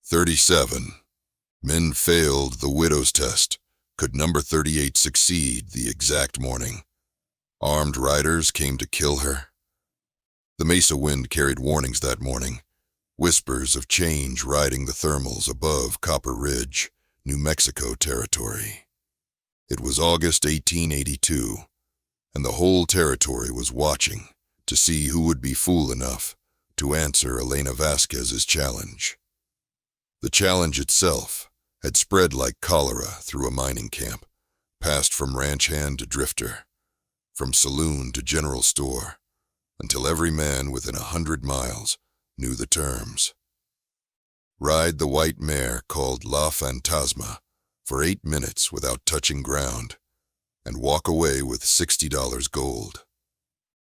37. Men failed the widow's test. Could number 38 succeed the exact morning? Armed riders came to kill her. The mesa wind carried warnings that morning. Whispers of change riding the thermals above Copper Ridge, New Mexico territory. It was August 1882, and the whole territory was watching to see who would be fool enough to answer Elena Vasquez's challenge. The challenge itself had spread like cholera through a mining camp, passed from ranch hand to drifter, from saloon to general store, until every man within 100 miles knew the terms. Ride the white mare called La Fantasma for 8 minutes without touching ground, and walk away with $60 gold.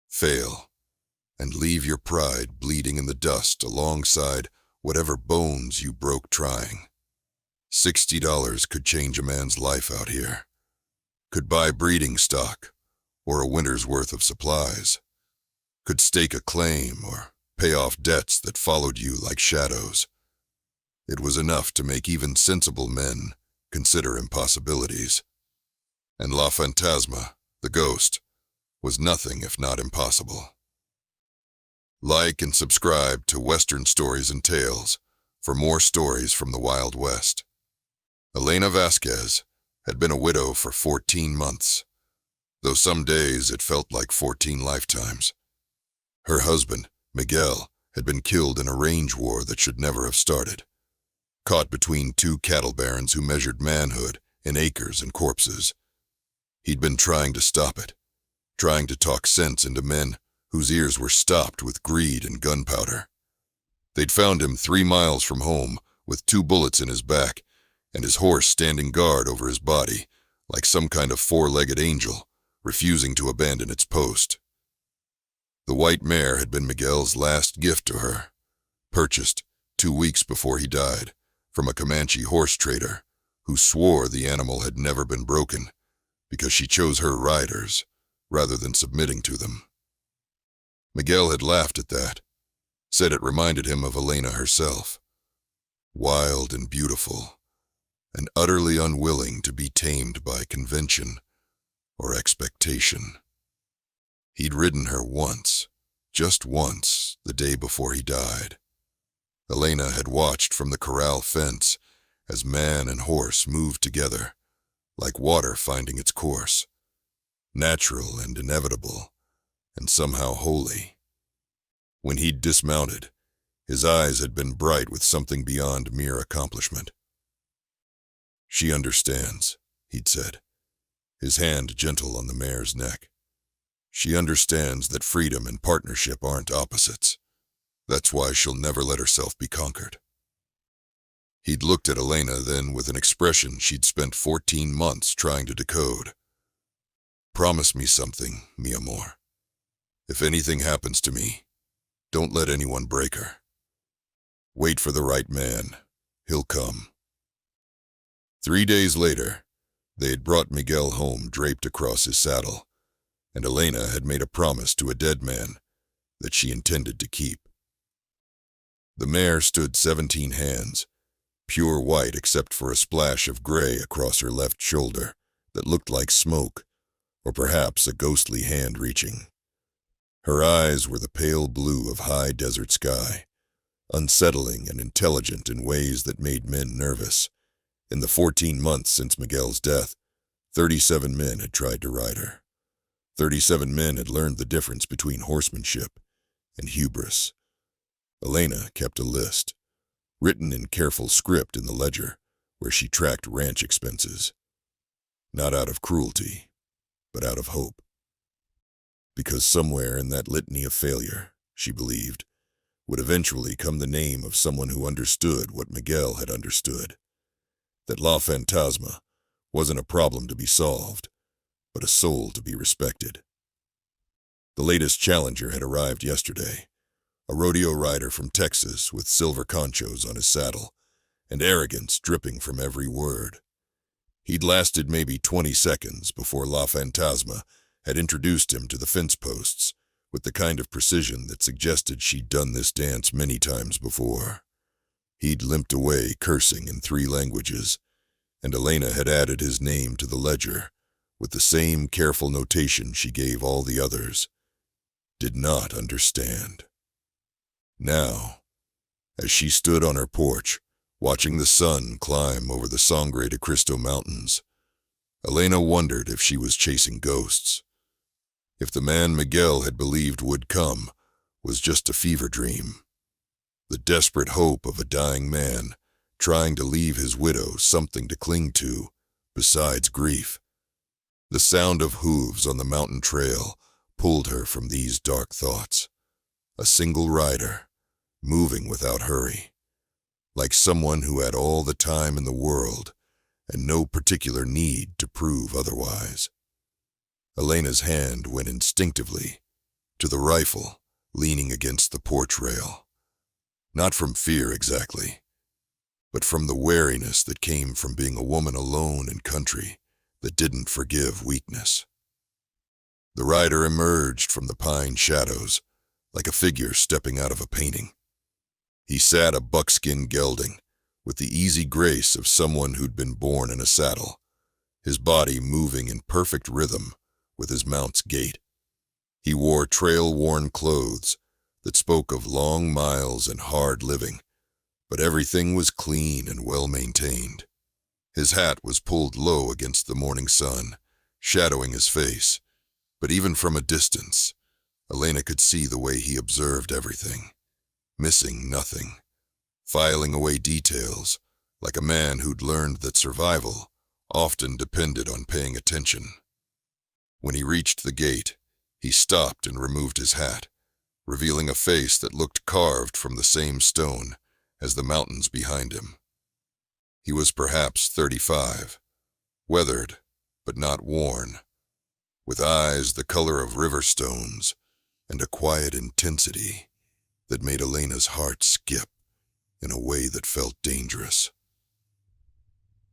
Fail, and leave your pride bleeding in the dust alongside whatever bones you broke trying. $60 could change a man's life out here. Could buy breeding stock, or a winter's worth of supplies. Could stake a claim or pay off debts that followed you like shadows. It was enough to make even sensible men consider impossibilities. And La Fantasma, the ghost, was nothing if not impossible. Like and subscribe to Western Stories and Tales for more stories from the Wild West. Elena Vasquez had been a widow for 14 months, though some days it felt like 14 lifetimes. Her husband, Miguel, had been killed in a range war that should never have started, caught between two cattle barons who measured manhood in acres and corpses. He'd been trying to stop it, trying to talk sense into men whose ears were stopped with greed and gunpowder. They'd found him 3 miles from home with 2 bullets in his back and his horse standing guard over his body like some kind of 4-legged angel, refusing to abandon its post. The white mare had been Miguel's last gift to her, purchased 2 weeks before he died from a Comanche horse trader who swore the animal had never been broken because she chose her riders rather than submitting to them. Miguel had laughed at that, said it reminded him of Elena herself, wild and beautiful, and utterly unwilling to be tamed by convention or expectation. He'd ridden her once, just once, the day before he died. Elena had watched from the corral fence as man and horse moved together, like water finding its course, natural and inevitable, and somehow holy. When he'd dismounted, his eyes had been bright with something beyond mere accomplishment. "She understands," he'd said, his hand gentle on the mare's neck. "She understands that freedom and partnership aren't opposites. That's why she'll never let herself be conquered." He'd looked at Elena then with an expression she'd spent 14 months trying to decode. "Promise me something, mi amor. If anything happens to me, don't let anyone break her. Wait for the right man. He'll come." 3 days later, they had brought Miguel home draped across his saddle, and Elena had made a promise to a dead man that she intended to keep. The mare stood 17 hands, pure white except for a splash of gray across her left shoulder that looked like smoke, or perhaps a ghostly hand reaching. Her eyes were the pale blue of high desert sky, unsettling and intelligent in ways that made men nervous. In the 14 months since Miguel's death, 37 men had tried to ride her. 37 men had learned the difference between horsemanship and hubris. Elena kept a list, written in careful script in the ledger where she tracked ranch expenses. Not out of cruelty, but out of hope. Because somewhere in that litany of failure, she believed, would eventually come the name of someone who understood what Miguel had understood. That La Fantasma wasn't a problem to be solved, but a soul to be respected. The latest challenger had arrived yesterday, a rodeo rider from Texas with silver conchos on his saddle and arrogance dripping from every word. He'd lasted maybe 20 seconds before La Fantasma had introduced him to the fence posts with the kind of precision that suggested she'd done this dance many times before. He'd limped away, cursing in 3 languages, and Elena had added his name to the ledger, with the same careful notation she gave all the others. Did not understand. Now, as she stood on her porch, watching the sun climb over the Sangre de Cristo Mountains, Elena wondered if she was chasing ghosts. If the man Miguel had believed would come was just a fever dream. The desperate hope of a dying man trying to leave his widow something to cling to besides grief. The sound of hooves on the mountain trail pulled her from these dark thoughts. A single rider, moving without hurry, like someone who had all the time in the world and no particular need to prove otherwise. Elena's hand went instinctively to the rifle leaning against the porch rail. Not from fear exactly, but from the wariness that came from being a woman alone in country that didn't forgive weakness. The rider emerged from the pine shadows like a figure stepping out of a painting. He sat a buckskin gelding with the easy grace of someone who'd been born in a saddle, his body moving in perfect rhythm with his mount's gait. He wore trail-worn clothes that spoke of long miles and hard living, but everything was clean and well-maintained. His hat was pulled low against the morning sun, shadowing his face, but even from a distance, Elena could see the way he observed everything, missing nothing, filing away details like a man who'd learned that survival often depended on paying attention. When he reached the gate, he stopped and removed his hat, revealing a face that looked carved from the same stone as the mountains behind him. He was perhaps 35, weathered but not worn, with eyes the color of river stones and a quiet intensity that made Elena's heart skip in a way that felt dangerous.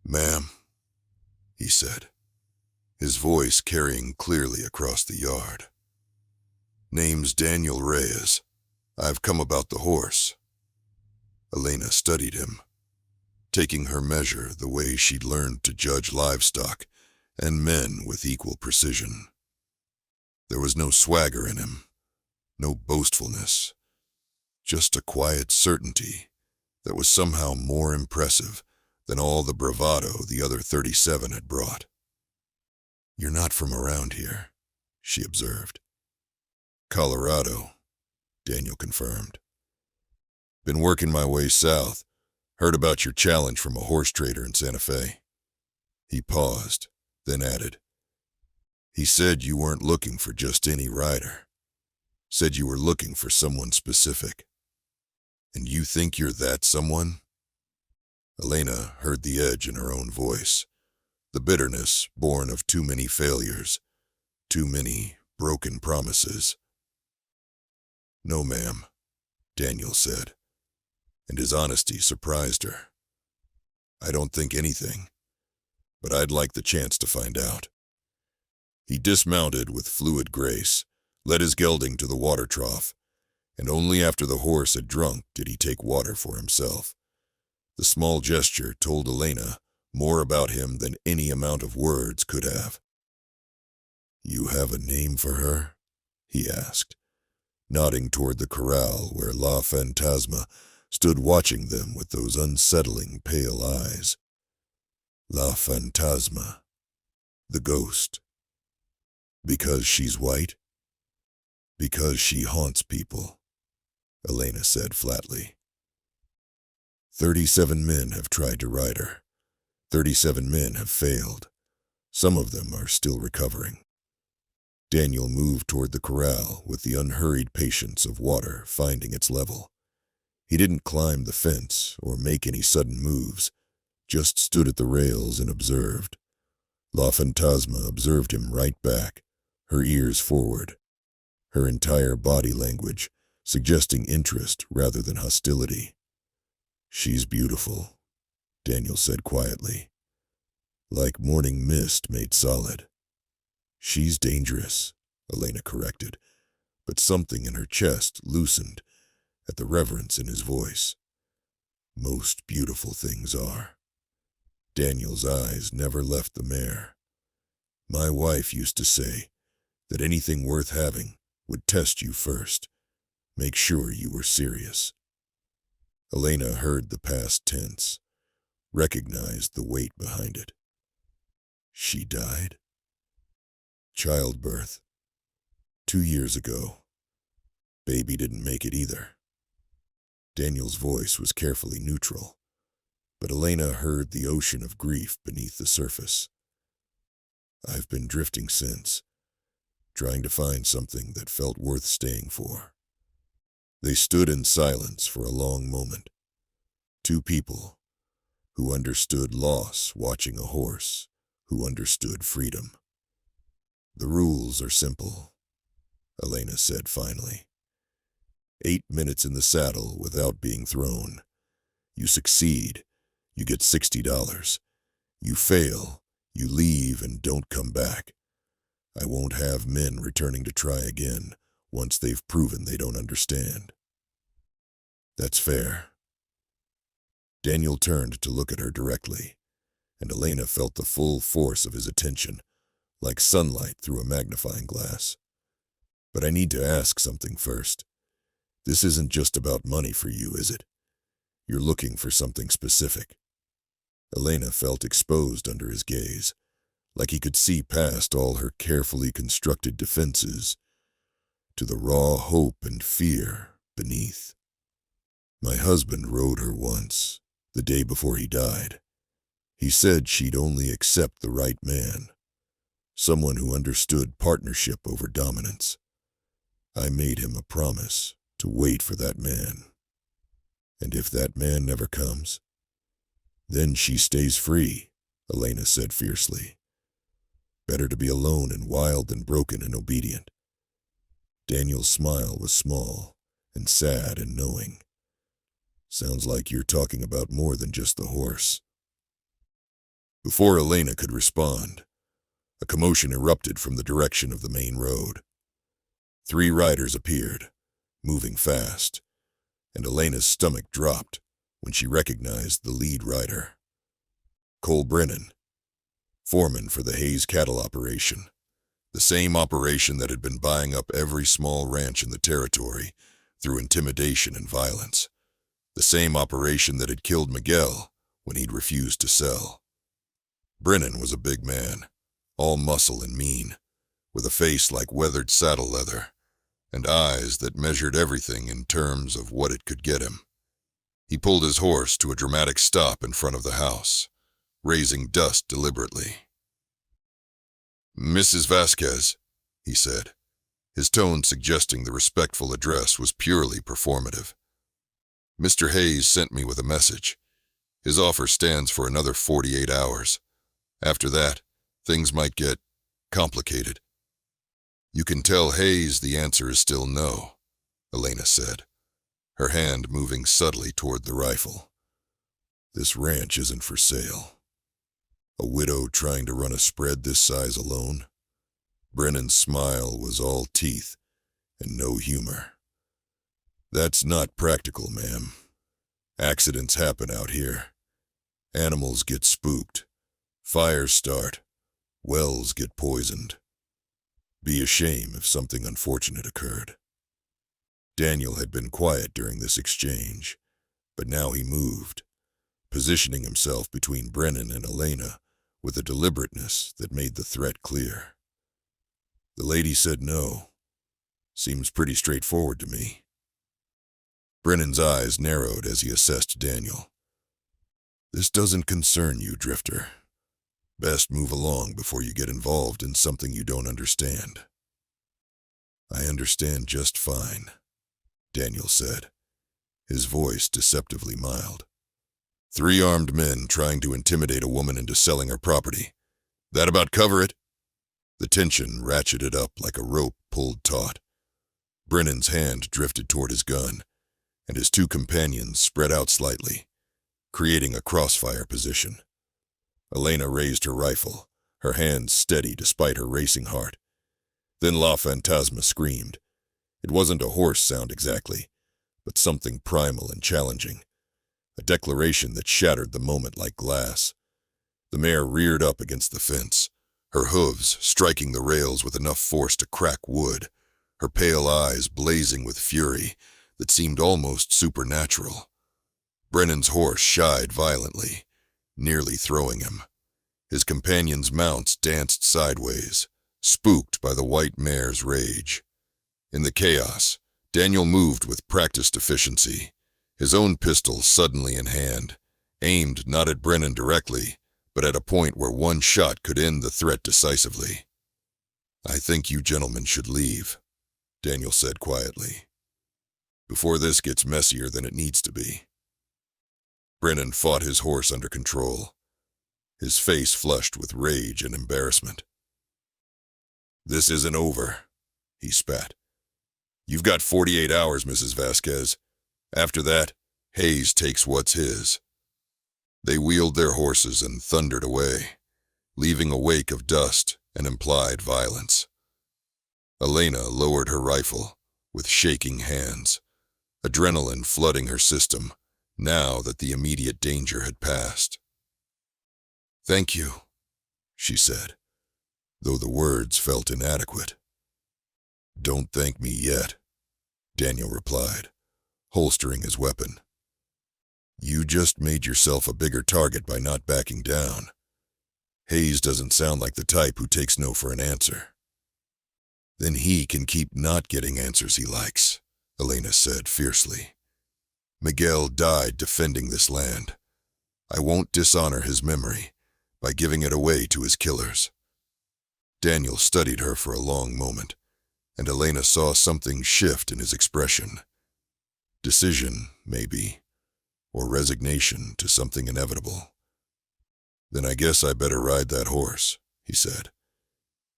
"Ma'am," he said, his voice carrying clearly across the yard. "Name's Daniel Reyes. I've come about the horse." Elena studied him, taking her measure the way she'd learned to judge livestock and men with equal precision. There was no swagger in him, no boastfulness, just a quiet certainty that was somehow more impressive than all the bravado the other 37 had brought. "You're not from around here," she observed. "Colorado," Daniel confirmed. "Been working my way south. Heard about your challenge from a horse trader in Santa Fe." He paused, then added, "He said you weren't looking for just any rider. Said you were looking for someone specific. And you think you're that someone?" Elena heard the edge in her own voice, the bitterness born of too many failures, too many broken promises. "No, ma'am," Daniel said, and his honesty surprised her. "I don't think anything, but I'd like the chance to find out." He dismounted with fluid grace, led his gelding to the water trough, and only after the horse had drunk did he take water for himself. The small gesture told Elena more about him than any amount of words could have. "You have a name for her?" he asked, nodding toward the corral where La Fantasma stood watching them with those unsettling pale eyes. "La Fantasma, the ghost. Because she's white?" "Because she haunts people," Elena said flatly. 37 men have tried to ride her. 37 men have failed. Some of them are still recovering. Daniel moved toward the corral with the unhurried patience of water finding its level. He didn't climb the fence or make any sudden moves, just stood at the rails and observed. La Fantasma observed him right back, her ears forward, her entire body language suggesting interest rather than hostility. "She's beautiful," Daniel said quietly, "like morning mist made solid." "She's dangerous," Elena corrected, but something in her chest loosened at the reverence in his voice. Most beautiful things are. Daniel's eyes never left the mare. My wife used to say that anything worth having would test you first. Make sure you were serious. Elena heard the past tense, recognized the weight behind it. She died? Childbirth. 2 years ago. Baby didn't make it either. Daniel's voice was carefully neutral, but Elena heard the ocean of grief beneath the surface. I've been drifting since, trying to find something that felt worth staying for. They stood in silence for a long moment. Two people who understood loss watching a horse, who understood freedom. The rules are simple, Elena said finally. 8 minutes in the saddle without being thrown. You succeed, you get $60. You fail, you leave and don't come back. I won't have men returning to try again once they've proven they don't understand. That's fair. Daniel turned to look at her directly, and Elena felt the full force of his attention, like sunlight through a magnifying glass. But I need to ask something first. This isn't just about money for you, is it? You're looking for something specific. Elena felt exposed under his gaze, like he could see past all her carefully constructed defenses to the raw hope and fear beneath. My husband rode her once, the day before he died. He said she'd only accept the right man, someone who understood partnership over dominance. I made him a promise to wait for that man. And if that man never comes, then she stays free, Elena said fiercely. Better to be alone and wild than broken and obedient. Daniel's smile was small and sad and knowing. Sounds like you're talking about more than just the horse. Before Elena could respond, a commotion erupted from the direction of the main road. 3 riders appeared, moving fast, and Elena's stomach dropped when she recognized the lead rider. Cole Brennan, foreman for the Hayes cattle operation, the same operation that had been buying up every small ranch in the territory through intimidation and violence, the same operation that had killed Miguel when he'd refused to sell. Brennan was a big man, all muscle and mean, with a face like weathered saddle leather, and eyes that measured everything in terms of what it could get him. He pulled his horse to a dramatic stop in front of the house, raising dust deliberately. "Mrs. Vasquez," he said, his tone suggesting the respectful address was purely performative. "Mr. Hayes sent me with a message. His offer stands for another 48 hours. After that, things might get complicated." "You can tell Hayes the answer is still no," Elena said, her hand moving subtly toward the rifle. "This ranch isn't for sale. A widow trying to run a spread this size alone?" Brennan's smile was all teeth and no humor. "That's not practical, ma'am. Accidents happen out here. Animals get spooked. Fires start. Wells get poisoned. Be a shame if something unfortunate occurred." Daniel had been quiet during this exchange, but now he moved, positioning himself between Brennan and Elena with a deliberateness that made the threat clear. "The lady said no. Seems pretty straightforward to me." Brennan's eyes narrowed as he assessed Daniel. "This doesn't concern you, Drifter. Best move along before you get involved in something you don't understand." "I understand just fine," Daniel said, his voice deceptively mild. 3 armed men trying to intimidate a woman into selling her property. That about cover it?" The tension ratcheted up like a rope pulled taut. Brennan's hand drifted toward his gun, and his 2 companions spread out slightly, creating a crossfire position. Elena raised her rifle, her hands steady despite her racing heart. Then La Fantasma screamed. It wasn't a horse sound exactly, but something primal and challenging. a declaration that shattered the moment like glass. The mare reared up against the fence, her hooves striking the rails with enough force to crack wood, her pale eyes blazing with fury that seemed almost supernatural. Brennan's horse shied violently, nearly throwing him. His companion's mounts danced sideways, spooked by the white mare's rage. In the chaos, Daniel moved with practiced efficiency, his own pistol suddenly in hand, aimed not at Brennan directly, but at a point where one shot could end the threat decisively. "I think you gentlemen should leave," Daniel said quietly, "before this gets messier than it needs to be." Brennan fought his horse under control, his face flushed with rage and embarrassment. "This isn't over," he spat. "You've got 48 hours, Mrs. Vasquez. After that, Hayes takes what's his." They wheeled their horses and thundered away, leaving a wake of dust and implied violence. Elena lowered her rifle with shaking hands, adrenaline flooding her system now that the immediate danger had passed. "Thank you," she said, though the words felt inadequate. "Don't thank me yet," Daniel replied, holstering his weapon. "You just made yourself a bigger target by not backing down. Hayes doesn't sound like the type who takes no for an answer." "Then he can keep not getting answers he likes," Elena said fiercely. "Miguel died defending this land. I won't dishonor his memory by giving it away to his killers." Daniel studied her for a long moment, and Elena saw something shift in his expression. Decision, maybe, or resignation to something inevitable. "Then I guess I better ride that horse," he said,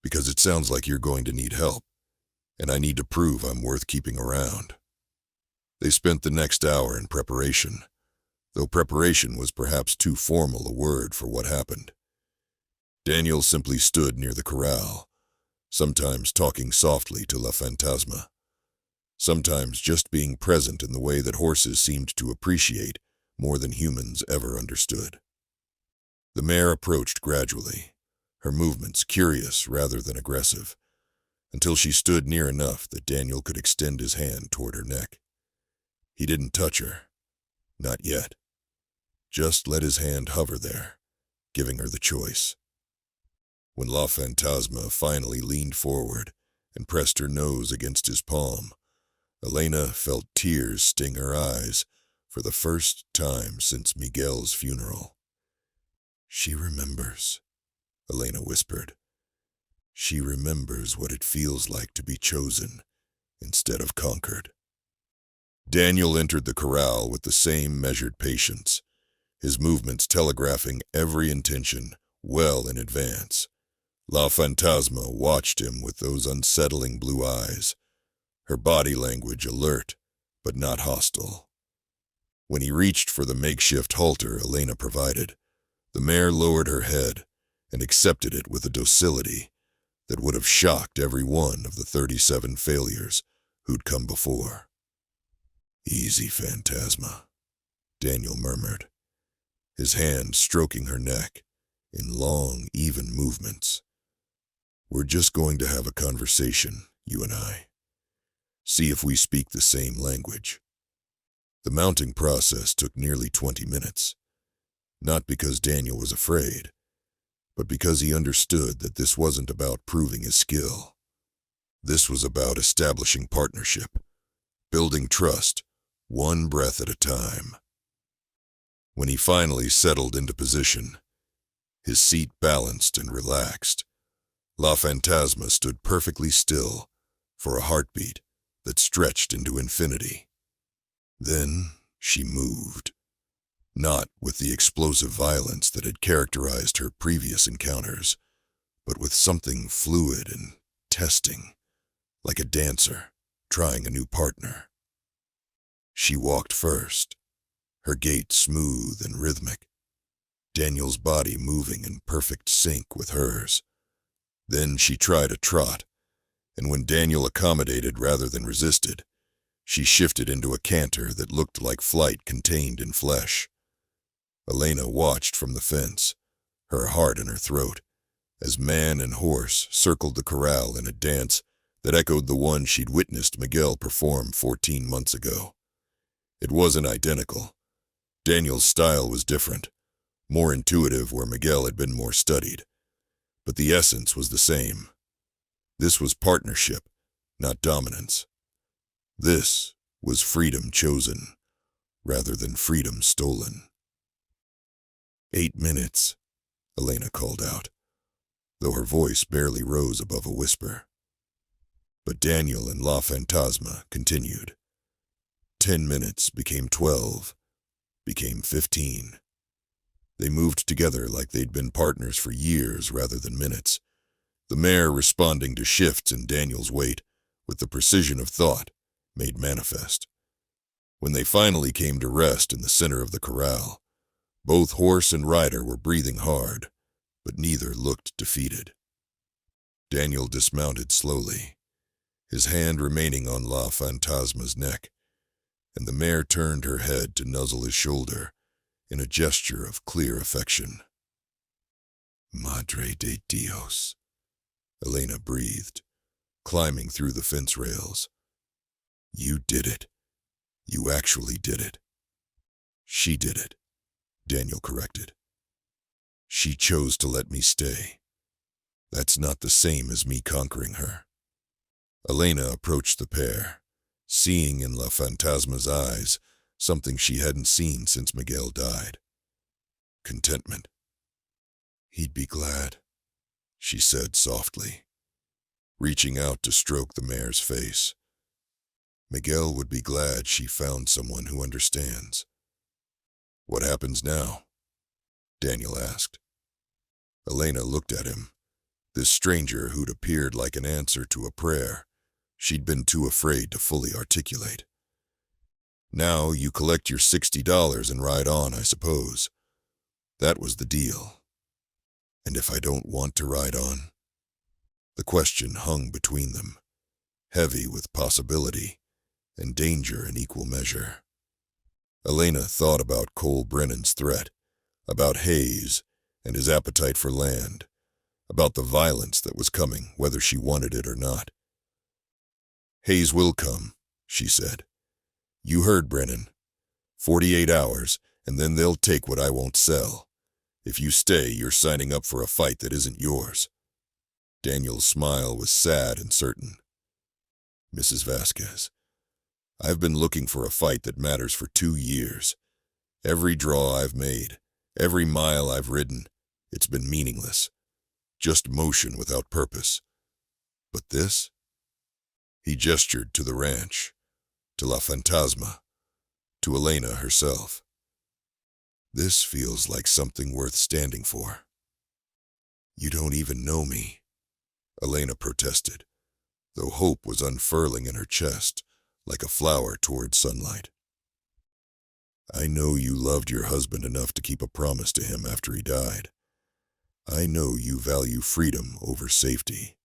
"because it sounds like you're going to need help, and I need to prove I'm worth keeping around." They spent the next hour in preparation, though preparation was perhaps too formal a word for what happened. Daniel simply stood near the corral, sometimes talking softly to La Fantasma, sometimes just being present in the way that horses seemed to appreciate more than humans ever understood. The mare approached gradually, her movements curious rather than aggressive, until she stood near enough that Daniel could extend his hand toward her neck. He didn't touch her, not yet, just let his hand hover there, giving her the choice. When La Fantasma finally leaned forward and pressed her nose against his palm, Elena felt tears sting her eyes for the first time since Miguel's funeral. "She remembers," Elena whispered. "She remembers what it feels like to be chosen instead of conquered." Daniel entered the corral with the same measured patience, his movements telegraphing every intention well in advance. La Fantasma watched him with those unsettling blue eyes, her body language alert but not hostile. When he reached for the makeshift halter Elena provided, the mare lowered her head and accepted it with a docility that would have shocked every one of the 37 failures who'd come before. "Easy, Fantasma," Daniel murmured, his hand stroking her neck in long, even movements. "We're just going to have a conversation, you and I. See if we speak the same language." The mounting process took nearly 20 minutes, not because Daniel was afraid, but because he understood that this wasn't about proving his skill. This was about establishing partnership, building trust, one breath at a time. When he finally settled into position, his seat balanced and relaxed, La Fantasma stood perfectly still for a heartbeat that stretched into infinity. Then she moved, not with the explosive violence that had characterized her previous encounters, but with something fluid and testing, like a dancer trying a new partner. She walked first, her gait smooth and rhythmic, Daniel's body moving in perfect sync with hers. Then she tried a trot, and when Daniel accommodated rather than resisted, She shifted into a canter that looked like flight contained in flesh. Elena watched from the fence, her heart in her throat, as man and horse circled the corral in a dance that echoed the one she'd witnessed Miguel perform 14 months ago. It wasn't identical. Daniel's style was different, more intuitive where Miguel had been more studied. But the essence was the same. This was partnership, not dominance. This was freedom chosen, rather than freedom stolen. 8 minutes, Elena called out, though her voice barely rose above a whisper. But Daniel and La Fantasma continued. 10 minutes became 12, became 15. They moved together like they'd been partners for years rather than minutes, the mare responding to shifts in Daniel's weight with the precision of thought made manifest. When they finally came to rest in the center of the corral, both horse and rider were breathing hard, but neither looked defeated. Daniel dismounted slowly, his hand remaining on La Fantasma's neck, and the mare turned her head to nuzzle his shoulder in a gesture of clear affection. Madre de Dios, Elena breathed, climbing through the fence rails. You did it. You actually did it. She did it, Daniel corrected. She chose to let me stay. That's not the same as me conquering her. Elena approached the pair, seeing in La Fantasma's eyes something she hadn't seen since Miguel died. Contentment. He'd be glad, she said softly, reaching out to stroke the mare's face. Miguel would be glad she found someone who understands. What happens now? Daniel asked. Elena looked at him, this stranger who'd appeared like an answer to a prayer she'd been too afraid to fully articulate. Now you collect your $60 and ride on, I suppose. That was the deal. And if I don't want to ride on? The question hung between them, heavy with possibility and danger in equal measure. Elena thought about Cole Brennan's threat, about Hayes and his appetite for land, about the violence that was coming, whether she wanted it or not. Hayes will come, she said. You heard Brennan. 48 hours, and then they'll take what I won't sell. If you stay, you're signing up for a fight that isn't yours. Daniel's smile was sad and certain. Mrs. Vasquez, I've been looking for a fight that matters for 2 years. Every draw I've made, every mile I've ridden, it's been meaningless. Just motion without purpose. But this? He gestured to the ranch, to La Fantasma, to Elena herself. This feels like something worth standing for. You don't even know me, Elena protested, though hope was unfurling in her chest like a flower toward sunlight. I know you loved your husband enough to keep a promise to him after he died. I know you value freedom over safety.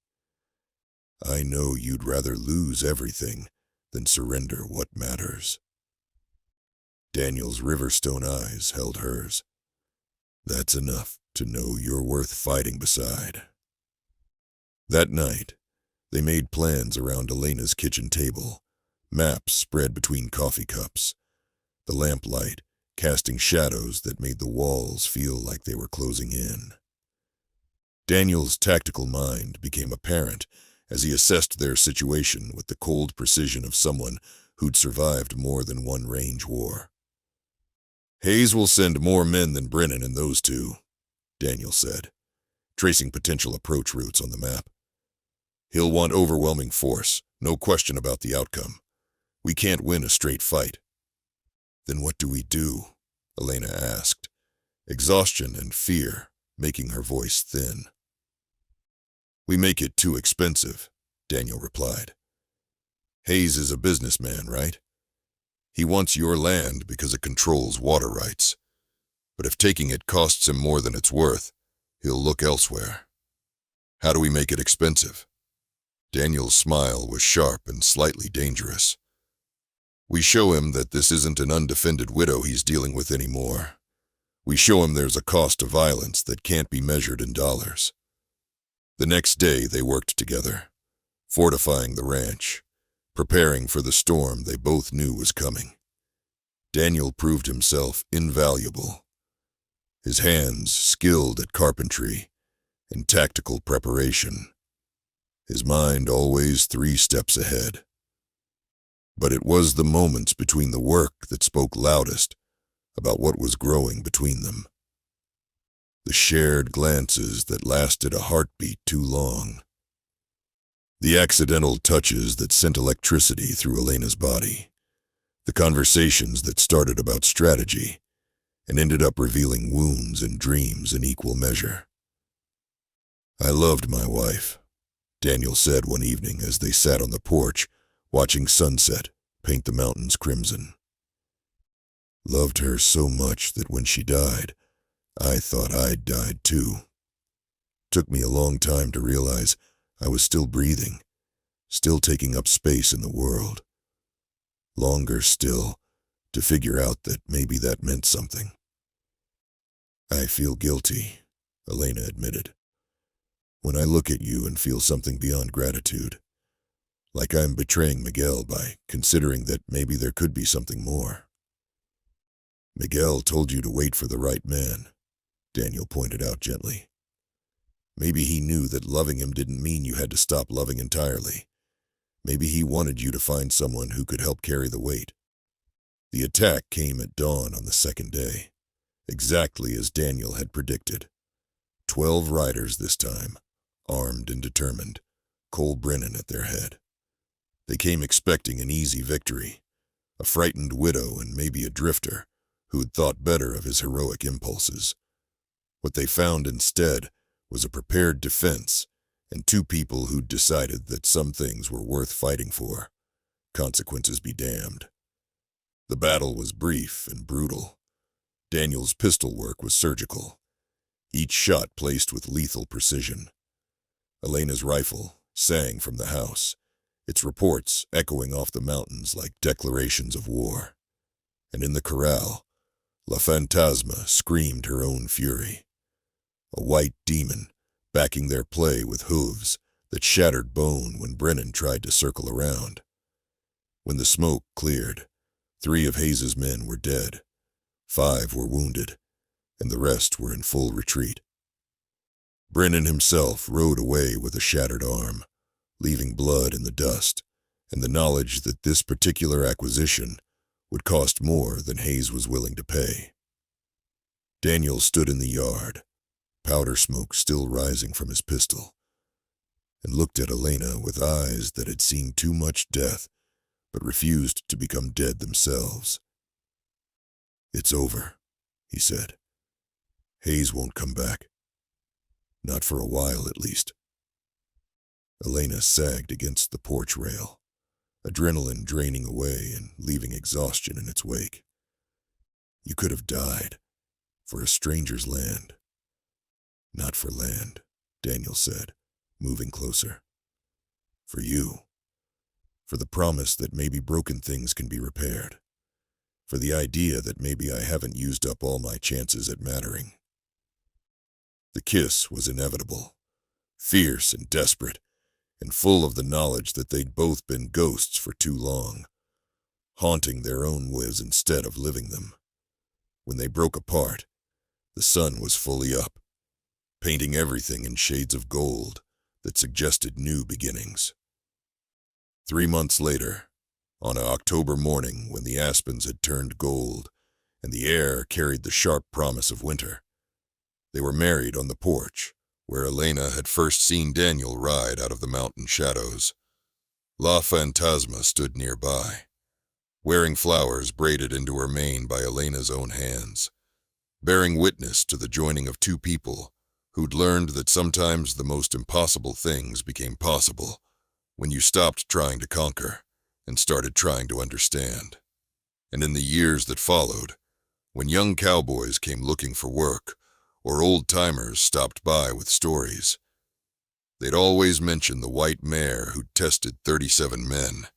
I know you'd rather lose everything than surrender what matters. Daniel's Riverstone eyes held hers. That's enough to know you're worth fighting beside. That night, they made plans around Elena's kitchen table, maps spread between coffee cups, the lamplight casting shadows that made the walls feel like they were closing in. Daniel's tactical mind became apparent as he assessed their situation with the cold precision of someone who'd survived more than one range war. Hayes will send more men than Brennan and those two, Daniel said, tracing potential approach routes on the map. He'll want overwhelming force, no question about the outcome. We can't win a straight fight. Then what do we do? Elena asked, exhaustion and fear making her voice thin. We make it too expensive, Daniel replied. Hayes is a businessman, right? He wants your land because it controls water rights. But if taking it costs him more than it's worth, he'll look elsewhere. How do we make it expensive? Daniel's smile was sharp and slightly dangerous. We show him that this isn't an undefended widow he's dealing with anymore. We show him there's a cost to violence that can't be measured in dollars. The next day they worked together, fortifying the ranch, preparing for the storm they both knew was coming. Daniel proved himself invaluable. His hands skilled at carpentry and tactical preparation. His mind always 3 steps ahead. But it was the moments between the work that spoke loudest about what was growing between them. The shared glances that lasted a heartbeat too long. The accidental touches that sent electricity through Elena's body. The conversations that started about strategy and ended up revealing wounds and dreams in equal measure. "I loved my wife," Daniel said one evening as they sat on the porch watching sunset paint the mountains crimson. "Loved her so much that when she died, I thought I'd died too. Took me a long time to realize I was still breathing, still taking up space in the world. Longer still to figure out that maybe that meant something." "I feel guilty," Elena admitted. "When I look at you and feel something beyond gratitude, like I'm betraying Miguel by considering that maybe there could be something more." "Miguel told you to wait for the right man," Daniel pointed out gently. "Maybe he knew that loving him didn't mean you had to stop loving entirely. Maybe he wanted you to find someone who could help carry the weight." The attack came at dawn on the second day, exactly as Daniel had predicted. 12 riders this time, armed and determined, Cole Brennan at their head. They came expecting an easy victory, a frightened widow and maybe a drifter who'd thought better of his heroic impulses. What they found instead was a prepared defense and 2 people who'd decided that some things were worth fighting for. Consequences be damned. The battle was brief and brutal. Daniel's pistol work was surgical, each shot placed with lethal precision. Elena's rifle sang from the house, its reports echoing off the mountains like declarations of war. And in the corral, La Fantasma screamed her own fury. A white demon, backing their play with hooves that shattered bone when Brennan tried to circle around. When the smoke cleared, 3 of Hayes's men were dead, 5 were wounded, and the rest were in full retreat. Brennan himself rode away with a shattered arm, leaving blood in the dust, and the knowledge that this particular acquisition would cost more than Hayes was willing to pay. Daniel stood in the yard, powder smoke still rising from his pistol, and looked at Elena with eyes that had seen too much death, but refused to become dead themselves. "It's over," he said. "Hayes won't come back. Not for a while, at least." Elena sagged against the porch rail, adrenaline draining away and leaving exhaustion in its wake. "You could have died for a stranger's land." "Not for land," Daniel said, moving closer. "For you. For the promise that maybe broken things can be repaired. For the idea that maybe I haven't used up all my chances at mattering." The kiss was inevitable, fierce and desperate, and full of the knowledge that they'd both been ghosts for too long, haunting their own ways instead of living them. When they broke apart, the sun was fully up, painting everything in shades of gold that suggested new beginnings. 3 months later, on an October morning when the aspens had turned gold and the air carried the sharp promise of winter, they were married on the porch where Elena had first seen Daniel ride out of the mountain shadows. La Fantasma stood nearby, wearing flowers braided into her mane by Elena's own hands, bearing witness to the joining of 2 people who'd learned that sometimes the most impossible things became possible when you stopped trying to conquer and started trying to understand. And in the years that followed, when young cowboys came looking for work or old-timers stopped by with stories, they'd always mention the white mare who'd tested 37 men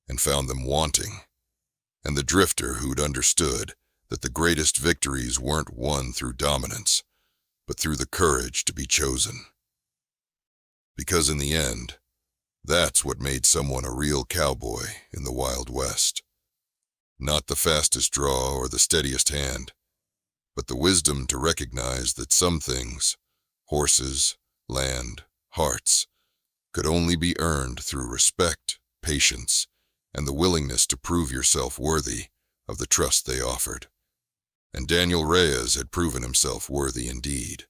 and found them wanting and the drifter who'd understood that the greatest victories weren't won through dominance, but through the courage to be chosen. Because in the end, that's what made someone a real cowboy in the Wild West. Not the fastest draw or the steadiest hand, but the wisdom to recognize that some things, horses, land, hearts, could only be earned through respect, patience, and the willingness to prove yourself worthy of the trust they offered. And Daniel Reyes had proven himself worthy indeed.